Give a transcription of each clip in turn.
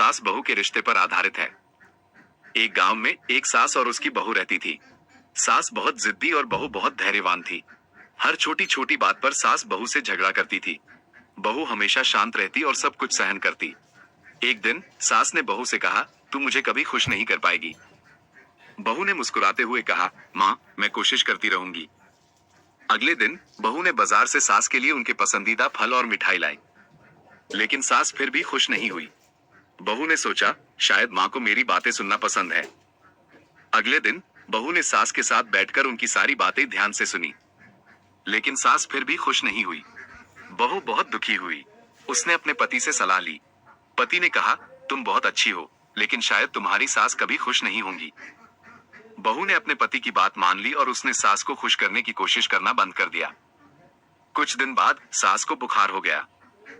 सास बहू के रिश्ते पर आधारित है। एक गांव में एक सास और उसकी बहू रहती थी। सास बहुत जिद्दी और बहू बहुत धैर्यवान थी। हर छोटी छोटी बात पर सास बहू से झगड़ा करती थी। बहू हमेशा शांत रहती और सब कुछ सहन करती। एक दिन सास ने बहू से कहा, तू मुझे कभी खुश नहीं कर पाएगी। बहू ने मुस्कुराते हुए कहा, माँ, मैं कोशिश करती रहूंगी। अगले दिन बहू ने बाजार से सास के लिए उनके पसंदीदा फल और मिठाई लाई, लेकिन सास फिर भी खुश नहीं हुई। बहू ने सोचा, शायद माँ को मेरी बातें सुनना पसंद है। अगले दिन बहू ने सास के साथ बैठकर उनकी सारी बातें ध्यान से सुनी, लेकिन सास फिर भी खुश नहीं हुई। बहू बहुत दुखी हुई। उसने अपने पति से सलाह ली। पति ने कहा, तुम बहुत अच्छी हो, लेकिन शायद तुम्हारी सास कभी खुश नहीं होंगी। बहू ने अपने पति की बात मान ली और उसने सास को खुश करने की कोशिश करना बंद कर दिया। कुछ दिन बाद सास को बुखार हो गया।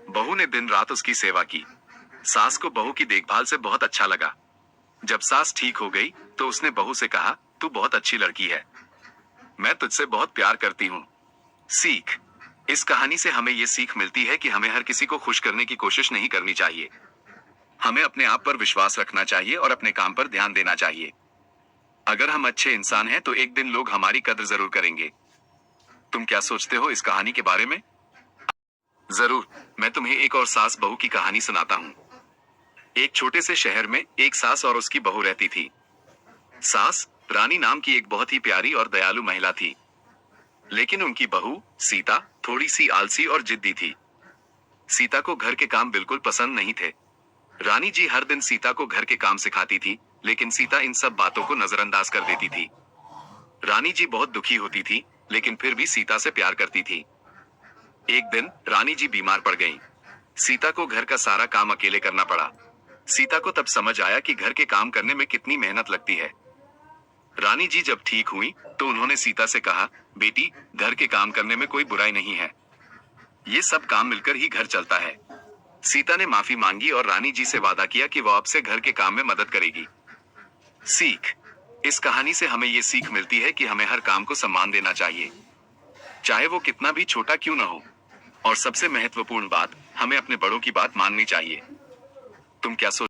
बहू ने दिन रात उसकी सेवा की। सास को बहू की देखभाल से बहुत अच्छा लगा। जब सास ठीक हो गई तो उसने बहू से कहा, तू बहुत अच्छी लड़की है, मैं तुझसे बहुत प्यार करती हूँ। सीख। इस कहानी से हमें ये सीख मिलती है कि हमें हर किसी को खुश करने की कोशिश नहीं करनी चाहिए। हमें अपने आप पर विश्वास रखना चाहिए और अपने काम पर ध्यान देना चाहिए। अगर हम अच्छे इंसान हैं तो एक दिन लोग हमारी कद्र जरूर करेंगे। तुम क्या सोचते हो इस कहानी के बारे में? जरूर, मैं तुम्हें एक और सास बहू की कहानी सुनाता हूँ। एक छोटे से शहर में एक सास और उसकी बहू रहती थी। सास रानी नाम की एक बहुत ही प्यारी और दयालु महिला थी, लेकिन उनकी बहू सीता थोड़ी सी आलसी और जिद्दी थी। सीता को घर के काम बिल्कुल पसंद नहीं थे। रानी जी हर दिन सीता को घर के काम सिखाती थी, लेकिन सीता इन सब बातों को नजरअंदाज कर देती थी। रानी जी बहुत दुखी होती थी, लेकिन फिर भी सीता से प्यार करती थी। एक दिन रानी जी बीमार पड़ गईं। सीता को घर का सारा काम अकेले करना पड़ा। सीता को तब समझ आया कि घर के काम करने में कितनी मेहनत लगती है। रानी जी जब ठीक हुई तो उन्होंने सीता से कहा, बेटी, घर के काम करने में कोई बुराई नहीं है, ये सब काम मिलकर ही घर चलता है। सीता ने माफी मांगी और रानी जी से वादा किया कि वह अब से घर के काम में मदद करेगी। सीख। इस कहानी से हमें ये सीख मिलती है कि हमें हर काम को सम्मान देना चाहिए, चाहे वो कितना भी छोटा क्यों न हो। और सबसे महत्वपूर्ण बात, हमें अपने बड़ों की बात माननी चाहिए। तुम क्या सोच